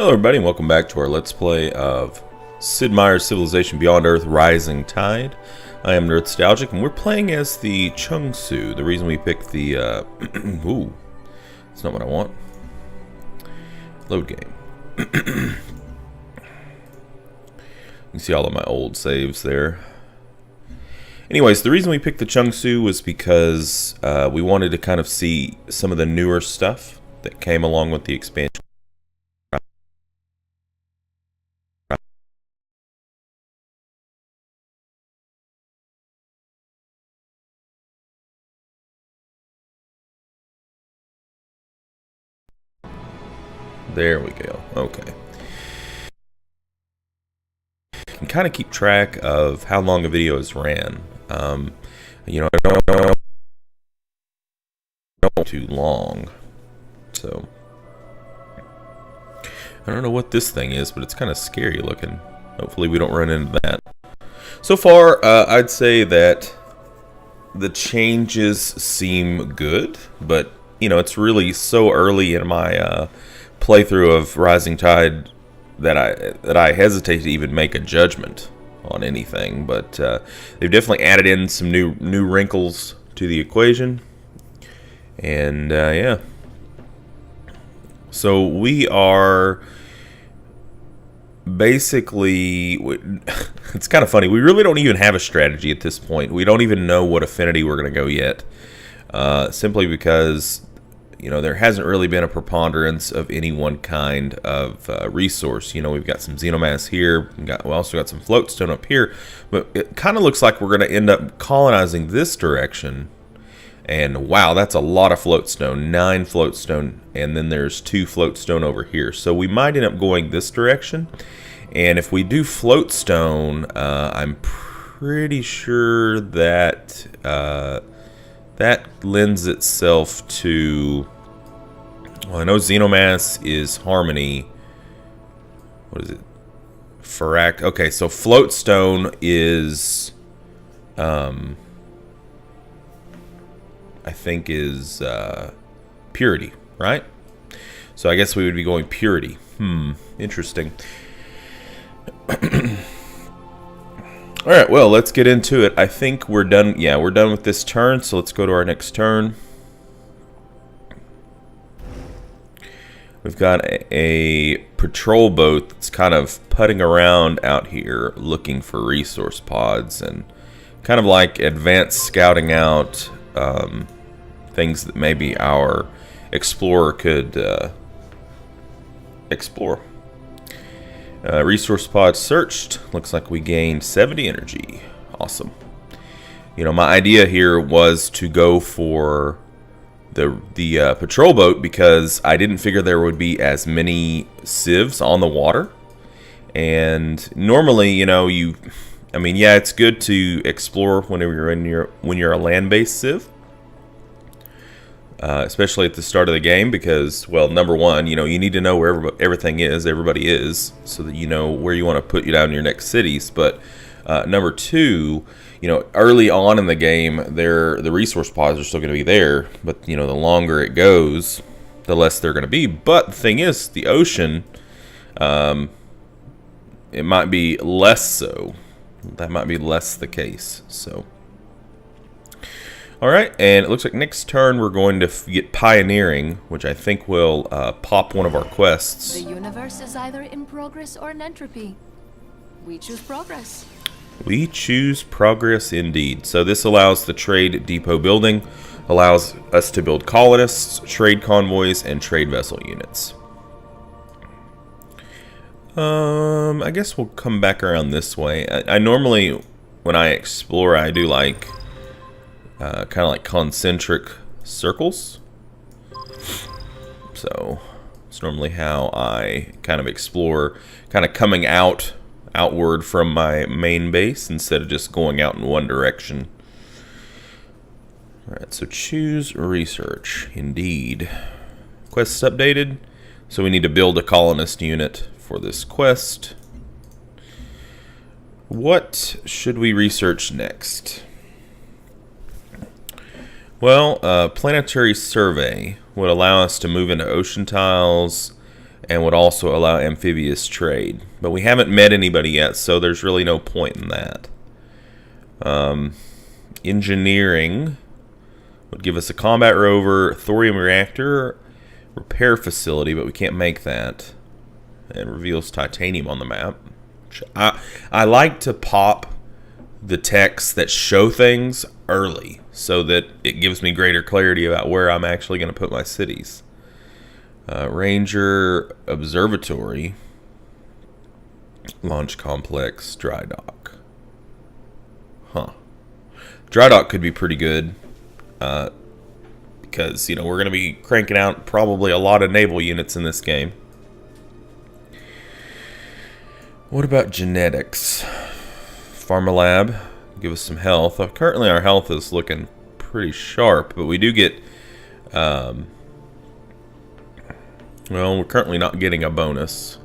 Hello everybody and welcome back to our Let's Play of Sid Meier's Civilization Beyond Earth Rising Tide. I am Nerdstalgic and we're playing as the Chungsu. The reason we picked the... ooh, that's not what I want. Load game. You can see all of my old saves there. Anyways, the reason we picked the Chungsu was because we wanted to kind of see some of the newer stuff that came along with the expansion. There we go. Okay. You can kind of keep track of how long a video is ran. You know, I don't too long. So I don't know what this thing is, but it's kind of scary looking. Hopefully we don't run into that. So far, I'd say that the changes seem good, but you know, it's really so early in my playthrough of Rising Tide that I hesitate to even make a judgment on anything. But they've definitely added in some new wrinkles to the equation, and yeah. So we are basically, it's kind of funny. We really don't even have a strategy at this point. We don't even know what affinity we're going to go yet, simply because, you know, there hasn't really been a preponderance of any one kind of resource. You know, we've got some xenomass here. We also got some floatstone up here. But it kind of looks like we're going to end up colonizing this direction. And wow, that's a lot of floatstone. 9 floatstone. And then there's 2 floatstone over here. So we might end up going this direction. And if we do floatstone, I'm pretty sure that... that lends itself to, well, I know xenomass is harmony. What is it? Feract. Okay, so floatstone is, I think is purity, right? So I guess we would be going purity. Interesting. Alright, well, let's get into it. I think we're done. Yeah, we're done with this turn, so let's go to our next turn. We've got a patrol boat that's kind of putting around out here looking for resource pods and kind of like advanced scouting out things that maybe our explorer could explore. Resource pod searched. Looks like we gained 70 energy. Awesome. You know, my idea here was to go for the patrol boat because I didn't figure there would be as many civs on the water. And normally, you know, I mean, yeah, it's good to explore whenever you're when you're a land-based civ. Especially at the start of the game because, well, number one, you know, you need to know where everything is, everybody is, so that you know where you want to put you down in your next cities. But number two, you know, early on in the game, the resource pods are still going to be there. But, you know, the longer it goes, the less they're going to be. But the thing is, the ocean, it might be less so. That might be less the case, so... Alright, and it looks like next turn we're going to get Pioneering, which I think will pop one of our quests. The universe is either in progress or in entropy. We choose progress. We choose progress indeed. So this allows the trade depot building, allows us to build colonists, trade convoys, and trade vessel units. I guess we'll come back around this way. I normally, when I explore, I do like... kind of like concentric circles. So it's normally how I kind of explore, kind of coming outward from my main base instead of just going out in one direction. Alright, so choose research. Indeed. Quests updated. So we need to build a colonist unit for this quest. What should we research next? Well, planetary survey would allow us to move into ocean tiles and would also allow amphibious trade. But we haven't met anybody yet, so there's really no point in that. Engineering would give us a combat rover, thorium reactor, repair facility, but we can't make that. And reveals titanium on the map. I like to pop the texts that show things early so that it gives me greater clarity about where I'm actually going to put my cities. Ranger Observatory, Launch Complex, Dry Dock. Huh. Dry Dock could be pretty good because, you know, we're going to be cranking out probably a lot of naval units in this game. What about genetics? Pharma Lab, give us some health. Currently our health is looking pretty sharp, but we do get... well, we're currently not getting a bonus.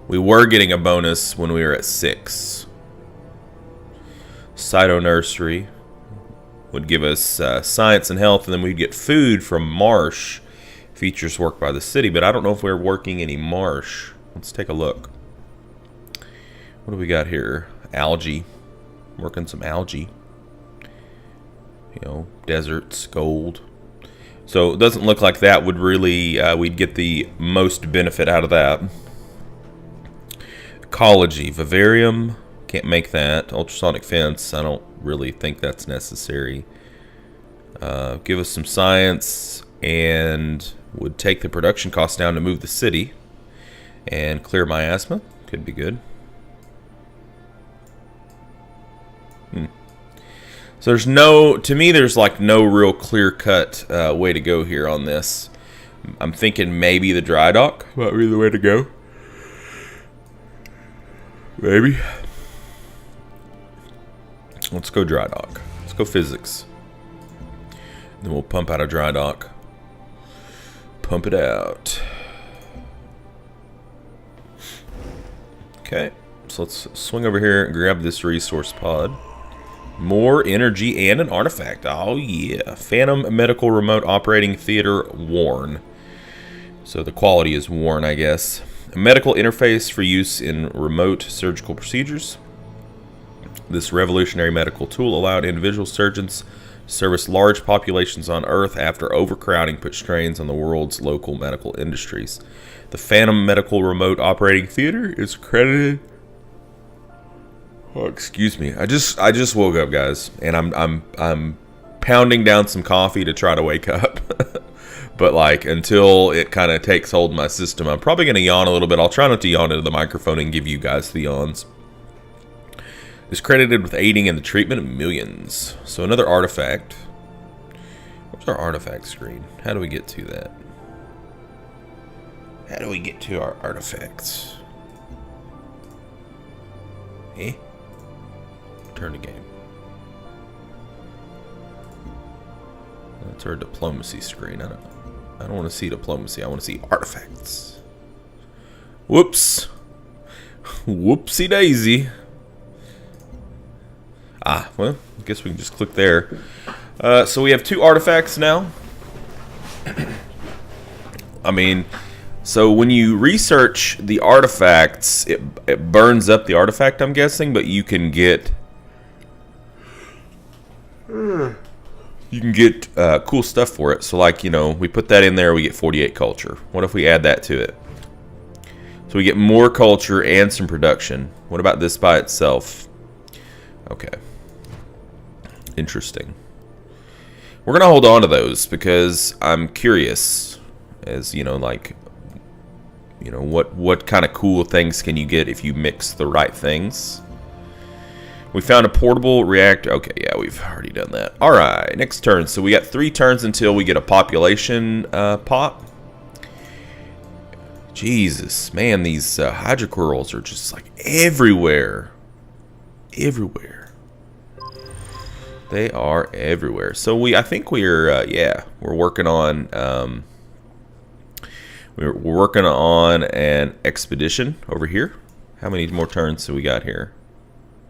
We were getting a bonus when we were at 6. Cyto Nursery would give us science and health, and then we'd get food from marsh. Features work by the city, but I don't know if we're working any marsh. Let's take a look. What do we got here? Algae. Working some algae. You know, deserts, gold. So it doesn't look like that would really, we'd get the most benefit out of that. Ecology. Vivarium. Can't make that. Ultrasonic fence. I don't really think that's necessary. Give us some science and would take the production costs down to move the city. And clear miasma. Could be good. So there's no, to me, there's like no real clear-cut way to go here on this. I'm thinking maybe the dry dock might be the way to go. Maybe. Let's go dry dock. Let's go physics. Then we'll pump out a dry dock. Pump it out. Okay, so let's swing over here and grab this resource pod. More energy and an artifact. Oh yeah. Phantom Medical Remote Operating Theater worn. So the quality is worn, I guess. A medical interface for use in remote surgical procedures. This revolutionary medical tool allowed individual surgeons to service large populations on Earth after overcrowding put strains on the world's local medical industries. The Phantom Medical Remote Operating Theater is credited. Oh, excuse me. I just woke up, guys, and I'm pounding down some coffee to try to wake up. But like until it kind of takes hold of my system, I'm probably gonna yawn a little bit. I'll try not to yawn into the microphone and give you guys the yawns. Is credited with aiding in the treatment of millions. So another artifact. What's our artifact screen? How do we get to that? How do we get to our artifacts? Eh? Turn the game. That's our diplomacy screen. I don't want to see diplomacy. I want to see artifacts. Whoops. Whoopsie daisy. Ah, well, I guess we can just click there. So we have 2 artifacts now. I mean, so when you research the artifacts, it burns up the artifact, I'm guessing, but you can get cool stuff for it. So like, you know, we put that in there, we get 48 culture. What if we add that to it? So we get more culture and some production. What about this by itself? Okay. Interesting. We're going to hold on to those because I'm curious as, you know, like, you know, what kind of cool things can you get if you mix the right things? We found a portable reactor. Okay, yeah, we've already done that. All right, next turn. So we got 3 turns until we get a population pop. Jesus, man, these hydrocorals are just like everywhere. Everywhere. They are everywhere. So I think we're, yeah, we're working on, we're working on an expedition over here. How many more turns do we got here?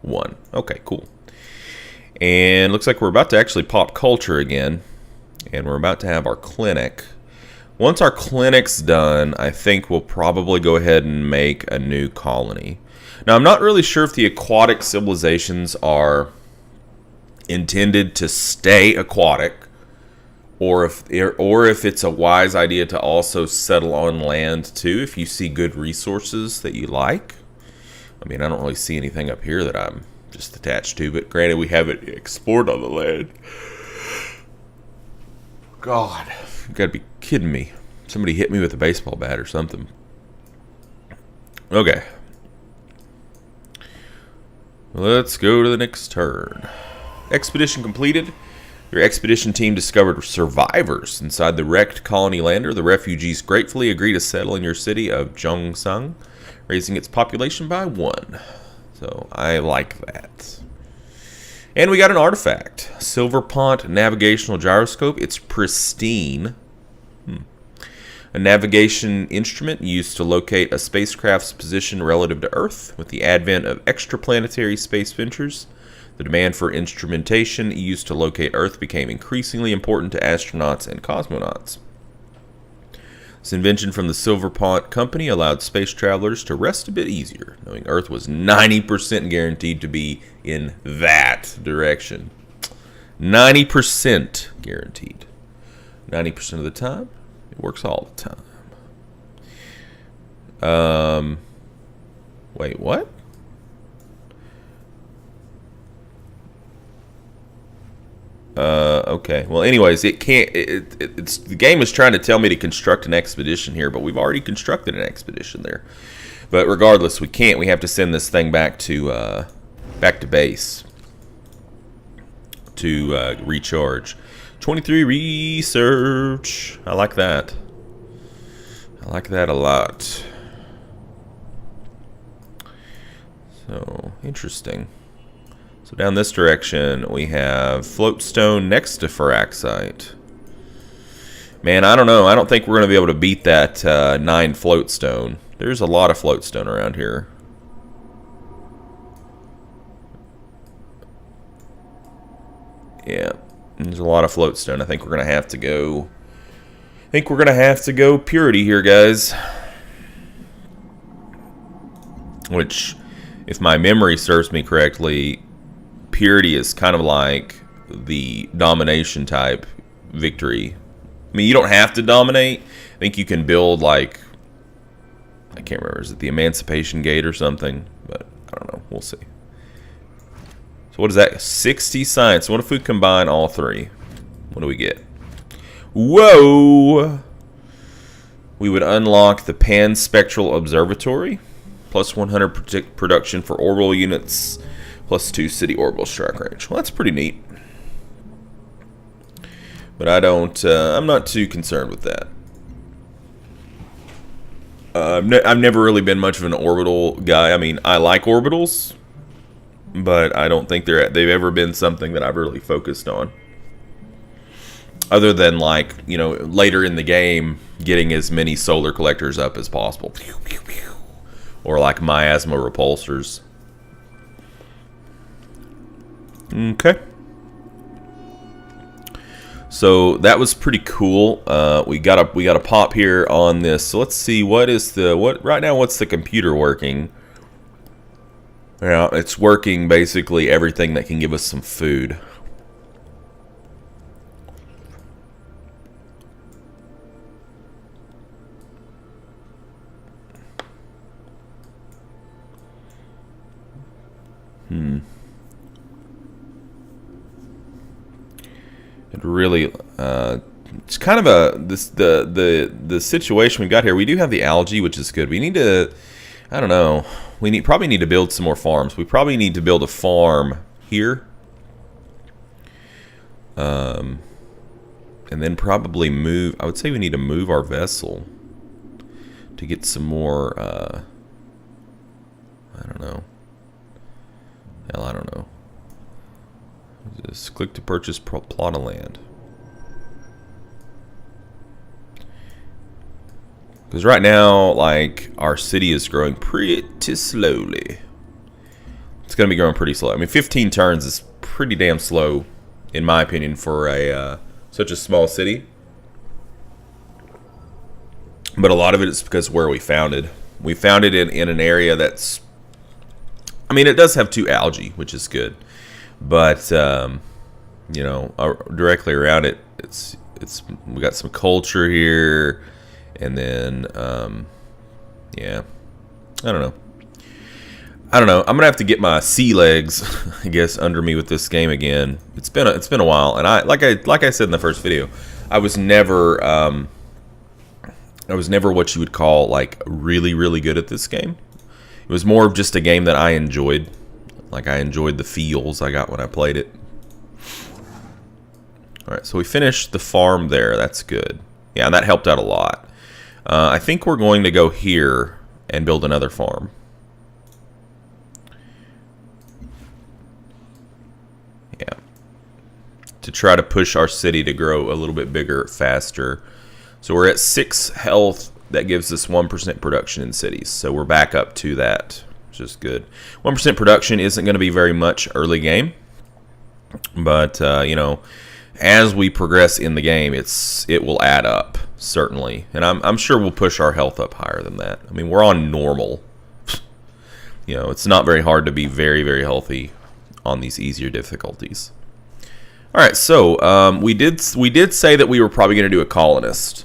1. Okay, cool. And looks like we're about to actually pop culture again. And we're about to have our clinic. Once our clinic's done, I think we'll probably go ahead and make a new colony. Now, I'm not really sure if the aquatic civilizations are intended to stay aquatic, or if it's a wise idea to also settle on land too, if you see good resources that you like. I mean, I don't really see anything up here that I'm just attached to, but granted, we haven't explored on the land. God, you gotta be kidding me. Somebody hit me with a baseball bat or something. Okay. Let's go to the next turn. Expedition completed. Your expedition team discovered survivors inside the wrecked colony lander. The refugees gratefully agree to settle in your city of Chungsu, raising its population by 1. So I like that. And we got an artifact. Silver Pont navigational gyroscope. It's pristine. A navigation instrument used to locate a spacecraft's position relative to Earth. With the advent of extraplanetary space ventures, the demand for instrumentation used to locate Earth became increasingly important to astronauts and cosmonauts. This invention from the Silver Pont Company allowed space travelers to rest a bit easier, knowing Earth was 90% guaranteed to be in that direction. 90% guaranteed. 90% of the time. It works all the time. Wait, what? Okay. Well, anyways, it can't. It's the game is trying to tell me to construct an expedition here, but we've already constructed an expedition there. But regardless, we can't. We have to send this thing back to base to recharge. 23 research. I like that. I like that a lot. So, interesting. So down this direction, we have floatstone next to Feraxite. Man, I don't know. I don't think we're going to be able to beat that 9 floatstone. There's a lot of floatstone around here. Yeah. There's a lot of floatstone. I think we're gonna have to go. Purity here, guys. Which, if my memory serves me correctly, Purity is kind of like the domination type victory. I mean, you don't have to dominate. I think you can build like, I can't remember. Is it the Emancipation Gate or something? But I don't know. We'll see. So what is that? 60 science. What if we combine all 3? What do we get? Whoa! We would unlock the Pan-Spectral Observatory. Plus 100 production for orbital units. Plus 2 city orbital strike range. Well, that's pretty neat. But I don't... I'm not too concerned with that. I've never really been much of an orbital guy. I mean, I like orbitals, but I don't think they've ever been something that I've really focused on. Other than, like, you know, later in the game, getting as many solar collectors up as possible. Or like miasma repulsors. Okay. So that was pretty cool. We got a pop here on this. So let's see what's the computer working? Yeah, it's working basically everything that can give us some food. It really, it's kind of the situation we got here. We do have the algae, which is good. We need to, I don't know. Probably need to build some more farms. We probably need to build a farm here. And then probably move. I would say we need to move our vessel to get some more. I don't know. Hell, I don't know. Just click to purchase plot of land. Because right now, like, our city is growing pretty slowly. It's going to be growing pretty slow. I mean, 15 turns is pretty damn slow, in my opinion, for a such a small city. but a lot of it is because where we found it. We found it in an area that's, I mean, it does have 2 algae, which is good, but you know, directly around it, it's we got some culture here, and then yeah, I don't know. I'm gonna have to get my sea legs, I guess, under me with this game again. It's been a while, and like I said in the first video, I was never what you would call like really good at this game. It was more of just a game that I enjoyed. Like, I enjoyed the feels I got when I played it. All right, so we finished the farm there. That's good. Yeah, and that helped out a lot. I think we're going to go here and build another farm. Yeah. To try to push our city to grow a little bit bigger, faster. So we're at 6 health. That gives us 1% production in cities. So we're back up to that, which is good. 1% production isn't going to be very much early game. But, you know, as we progress in the game, it will add up, certainly. And I'm sure we'll push our health up higher than that. I mean, we're on normal. You know, it's not very hard to be very healthy on these easier difficulties. All right, so we did say that we were probably going to do a colonist.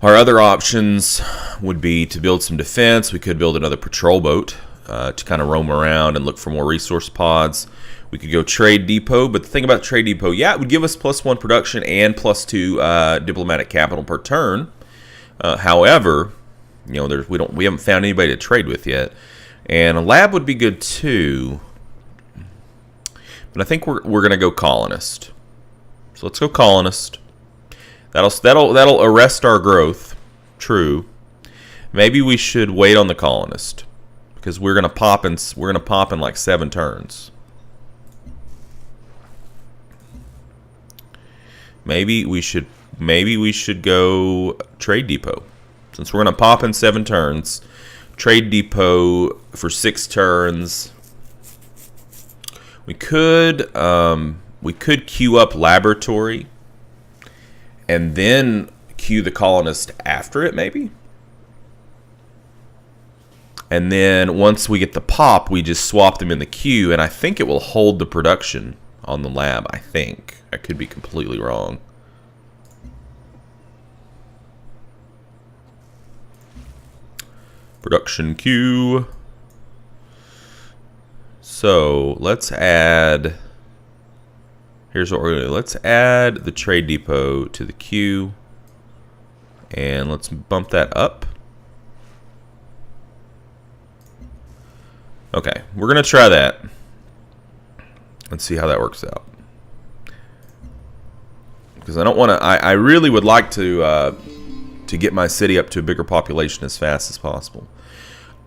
Our other options would be to build some defense. We could build another patrol boat to kind of roam around and look for more resource pods. We could go trade depot, but the thing about trade depot, yeah, it would give us +1 production and +2 diplomatic capital per turn. However, you know, we haven't found anybody to trade with yet, and a lab would be good too. But I think we're gonna go colonist. So let's go colonist. That'll arrest our growth. True. Maybe we should wait on the colonist because we're gonna pop in like 7 turns. Maybe we should go trade depot since we're gonna pop in 7 turns. Trade depot for 6 turns. We could queue up laboratory and then queue the colonist after it, maybe. And then once we get the pop, we just swap them in the queue, and I think it will hold the production on the lab. I think. I could be completely wrong. Production queue. So let's add. Here's what we're going to do. Let's add the trade depot to the queue. And let's bump that up. Okay, we're going to try that. Let's see how that works out. Because I don't want to. I really would like to get my city up to a bigger population as fast as possible.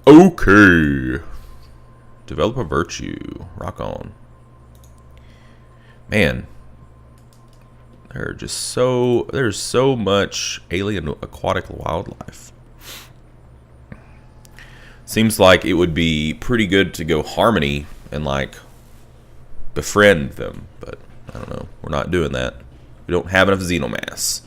Okay. Develop a virtue. Rock on. Man, there's so much alien aquatic wildlife. Seems like it would be pretty good to go harmony and like befriend them, but I don't know. We're not doing that. We don't have enough xenomass.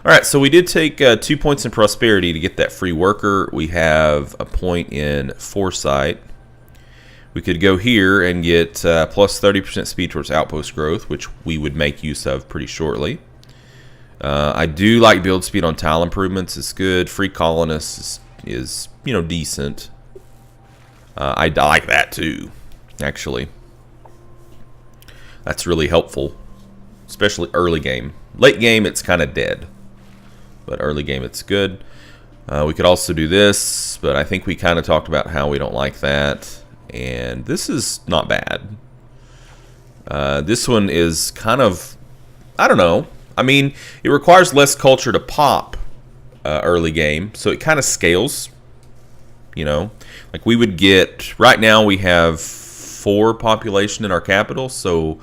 All right, so we did take 2 points in prosperity to get that free worker. We have a point in foresight. We could go here and get plus 30% speed towards outpost growth, which we would make use of pretty shortly. I do like build speed on tile improvements. It's good. Free colonists is you know, decent. I like that too, actually. That's really helpful, especially early game. Late game, it's kind of dead, but early game, it's good. We could also do this, but I think we kind of talked about how we don't like that. And this is not bad. This one is kind of, I don't know. I mean, it requires less culture to pop early game, so it kind of scales. You know, like we would get, right now we have 4 population in our capital, so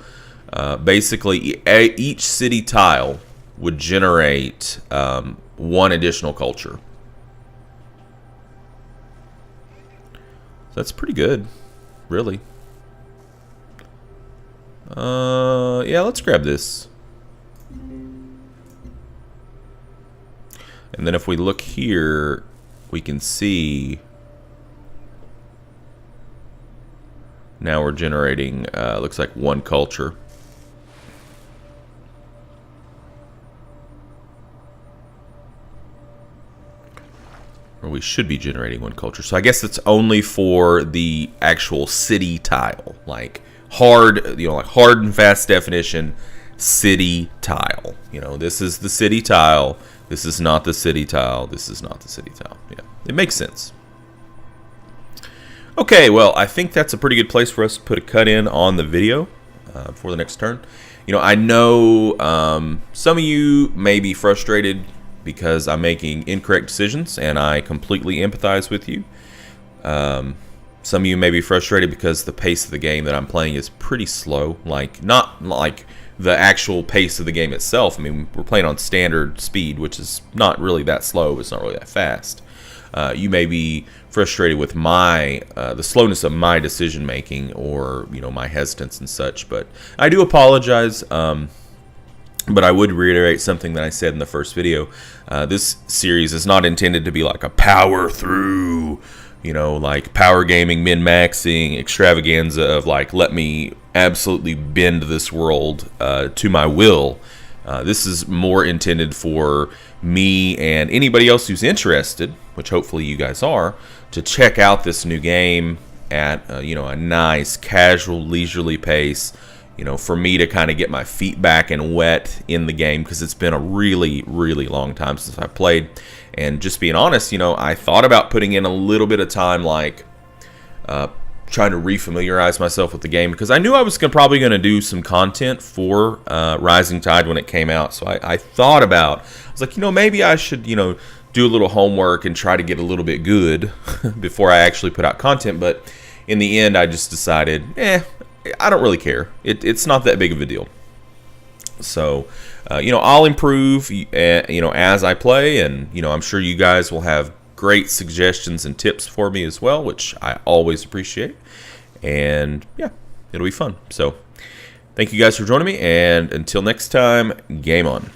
basically each city tile would generate 1 additional culture. That's pretty good, really. Yeah, let's grab this. And then if we look here, we can see now we're generating, looks like 1 culture. Or we should be generating 1 culture. So I guess it's only for the actual city tile, like hard, you know, like hard and fast definition city tile. You know, this is the city tile. This is not the city tile. This is not the city tile. Yeah, it makes sense. Okay, well, I think that's a pretty good place for us to put a cut in on the video for the next turn. You know, I know some of you may be frustrated because I'm making incorrect decisions, and I completely empathize with you. Some of you may be frustrated because the pace of the game that I'm playing is pretty slow, like not like the actual pace of the game itself. I mean, we're playing on standard speed, which is not really that slow. It's not really that fast. You may be frustrated with my the slowness of my decision making, or you know, my hesitance and such. But I do apologize. But I would reiterate something that I said in the first video. This series is not intended to be like a power through, you know, like power gaming, min-maxing extravaganza of like, let me absolutely bend this world to my will. This is more intended for me and anybody else who's interested, which hopefully you guys are, to check out this new game at you know, a nice, casual, leisurely pace. You know, for me to kind of get my feet back and wet in the game, because it's been a really, really long time since I played. And just being honest, you know, I thought about putting in a little bit of time, like trying to refamiliarize myself with the game, because I knew I was probably going to do some content for Rising Tide when it came out. So I thought about, I was like, you know, maybe I should, you know, do a little homework and try to get a little bit good before I actually put out content. But in the end, I just decided, I don't really care. It's not that big of a deal. So, you know, I'll improve, you know, as I play, and you know, I'm sure you guys will have great suggestions and tips for me as well, which I always appreciate. And yeah, it'll be fun. So, thank you guys for joining me, and until next time, game on.